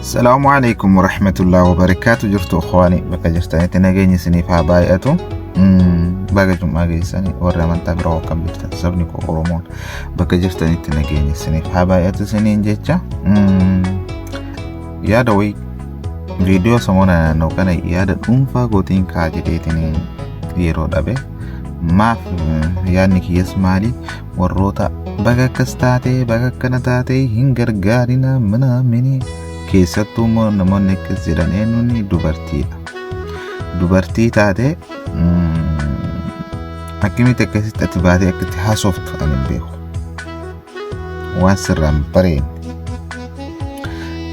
السلام عليكم ورحمة الله وبركاته. جرتوا أخواني بك جرتني تناجيني سني فابايأتو baga jum'aa geessanii warra amantaa biraa kan beektan sabni koo Oromoon bakka jirtanitti nageenya isiniif haa baay'atu isiniin jecha yaada wayii viidiyoo samoona naannoo kana yaada dhuunfaa gootiin kaa jedheetiin yeroo dhabe maaf yaadni kiyyas maali warroota baga akkas taatee baga akkana taatee hin gargaarina mini keessattuu namoonni akkas jedhan eenyuun dubartiidha. Dubartii taatee akkamitti akkasitti ati baatee akkatti haasoftu ani hin beeku. Waan sirraan bareen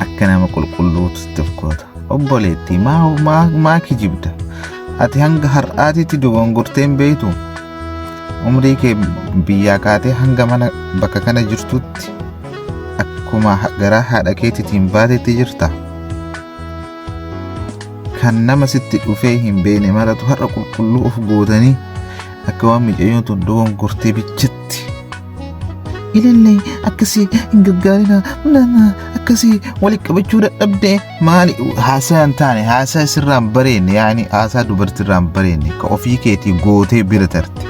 akka nama qulqulluutu itti fakkaata. Obboleettii maa kijibda? Ati hanga har'aatitti dogongortee hin beektu. Umrii kee biyyaa kaatee hanga mana bakka kana jirtutti akkuma garaa haadha keetiitiin baatetti jirta. Kan nama sitti dhufee hin beekne maratu har'a qulqulluu of gootanii akka waan miicayyoon tun dogongortee bichatti. Ilillee akkasii hin gargaarina akkasii walitti qabachuu dadhabdee maali haasaa hin taane haasaa sirraan bareenne yaani haasaa dubartiirraan bareenne kan ofii keetii gootee bira tarte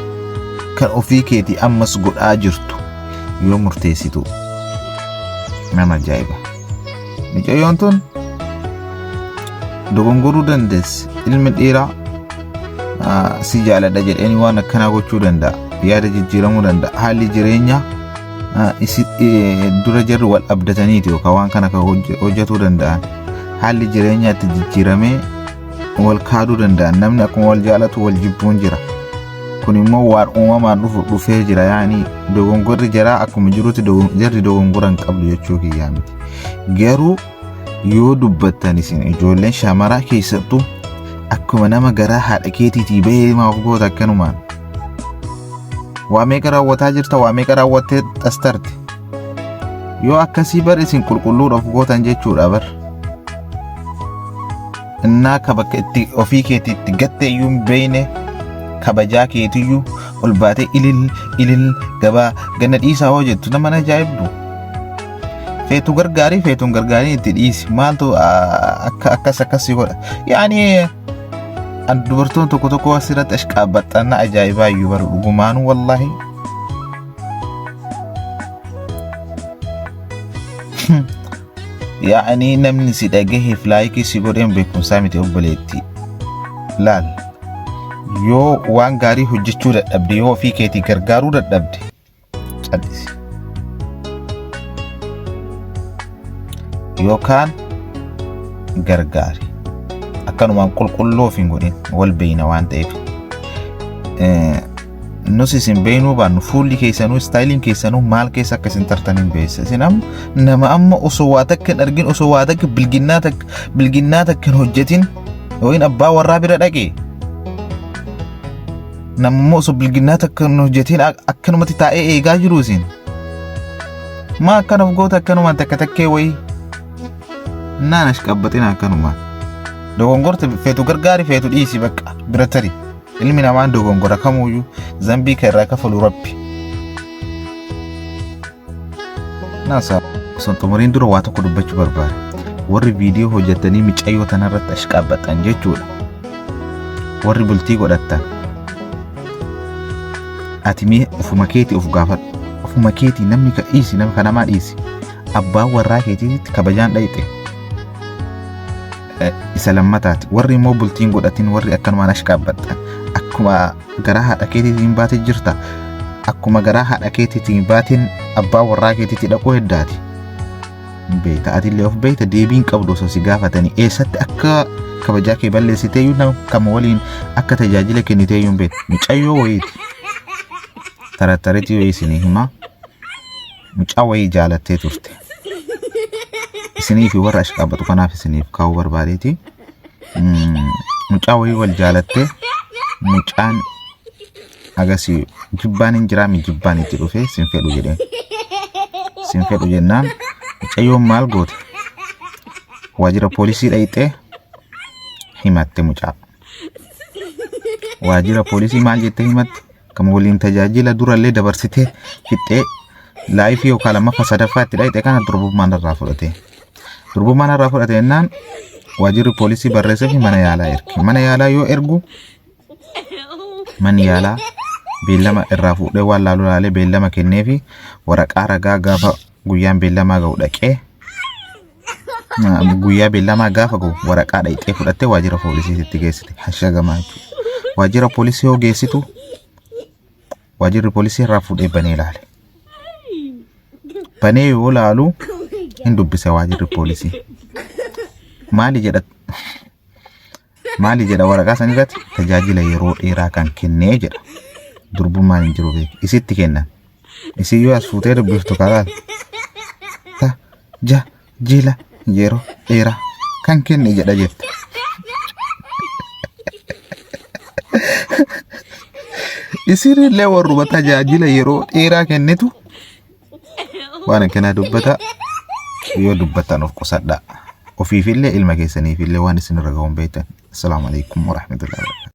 kan ofii keetii ammas godhaa jirtu yoo murteessitu nama ajaa'iba. Miicayyoon tun dogongoruu dandeessi ilmi dhiiraa si jaaladha jedhanii waan akkanaa gochuu danda'a yaada jijjiiramuu danda'a haalli jireenyaa dura jirri wal abdataniiti yookaan waan kana hojjetuu danda'an haalli jireenyaa itti jijjiiramee wal kaaduu danda'an namni akkuma wal jaalatu wal jibbuun jira kun immoo waan uumamaan dhufee jira yaani dogongorri jaraa akkuma jirutti jarri dogongoran qabdu jechuu kiyyaa miti garuu yoo dubbattan isin ijoolleen shamaraa keessattuu akkuma nama garaa haadha keetiitii bahee maaf goota akkanumaan waa meeqa raawwataa jirta waa meeqa raawwattee xastarte yoo akkasii bar isin qulqulluudhaaf gootan jechuudha bar innaa ka bakka itti ofii keetiitti gattee iyyuu hin beekne kabajaa keetiyyuu ol baatee ilil gabaa ganna dhiisaa hoo jettu nama ajaa'ibdu. Feetu gargaarii itti dhiisi maaltu akkasii godha yaani dubartoon tokko asirratti ashqaabbaxxanna ajaa'ibaa iyyuu baru dhugumaanu wallahi yaani namni si dhagaheef laayikii si godheen beekumsaa miti obboleettii laal yoo waan gaarii hojjechuu dadhabde yoo ofii keetii gargaaruu dadhabde cal'isi. Yookaan gargaari akkanumaan qulqulluu hin godhin wal beeyna waan ta'eef nus isin beeynuu baannu fuulli keessanuu istaayiliin keessanuu maal keessa akka isin tartaniin beessa isin nama amma osoo waa takka hin argin osoo waa takka bilginnaa takka hin hojjetin yookiin abbaa warraa bira dhaqe namummaa osoo bilginnaa takka hin hojjetin akkanumatti taa'ee eegaa jiru isin maa akkanaaf goota akkanumaan takka takkee wayii naan ashqabbaxina akkanumaan dogongorte feetu gargaari feetu dhiisi bakka bira tari ilmi namaan dogongora kamuyyuu zambii ka irraa kafalu rabbi. Naasa osoo xumuriin dura waa tokko dubbachuu barbaada warri viidiyoo hojjetanii micayyoo tanarratti ashqabbaxan jechuudha warri bultii godhattan ati mee ofuma keetii of gaafadhu ofuma keetii namni ka dhiisi nama kanamaa dhiisi abbaan warraa keetiitti kabajaan dhayxe isa lammataati warri immoo bultiin godhatin warri akkanumaan ashqaabbaxan akkuma garaa haadha keetiitiin baatee jirta akkuma garaa haadha keetiitiin baatiin abbaa warraa keetiitti dhaquu heddaati beekta atillee of beekta deebiin qabdu osoo si gaafatanii eessatti akka kabajaa kee balleessiteeyyuu nama kama waliin akka tajaajila kenniteeyyuu hin beektu micayyoo wayiiti tarattaritti yoo isinii himaa mucaa wayii jaalattee turte isiniif warra ashqaabbatu kanaaf isiniif kaa'uu barbaadeeti mucaa wayii wal jaalattee mucaan agasii jibbaan hin jiraa mi jibbaan itti dhufee sin fedhu jennaan mucayyoon maal goote waajjira poolisii dhayxee himatte mucaa waajjira poolisii maal jettee himatte kama waliin tajaajila durallee dabarsitee fixxee laayifii yookaan lammaffaa sadaffaa itti dhayxe kana durbummaan irraa fudhate Durbummaan irraa fudhatennaan waajjirri poolisii barreessee fi mana yaalaa erge. Mana yaalaa yoo ergu manni yaalaa beellama irraa fuudhee waan laalu laalee beellama kennee fi waraqaa ragaa gaafa guyyaan beellamaa ga'u dhaqee guyyaa beellamaa gaafa ga'u waraqaa dhaqee fudhattee waajjira poolisiitti geessite. Hashagamaa jechuudha. Waajjira poolisii yoo geessitu waajjirri poolisii irraa fuudhee banee ilaale. Banee yoo laalu hin dubbise waajjirri poolisii. Maali jedha waraqaa san irratti tajaajila yeroo dheeraa kan kennee jedha. Durbummaan hin jiru beeku. Isitti kennan. Isin yoo as fuutee dubbiftu karaa tajaajila yeroo dheeraa kan kenne jedha jette. Isin illee warruma tajaajila yeroo dheeraa kennitu waan akkanaa dubbata. Yoo dubbatan of qusadhaa. Ofiifillee ilma keessaniifillee waan isin irra ga'uun beektan. Assalaamu alaikum warahmatullahi wabarakatuh.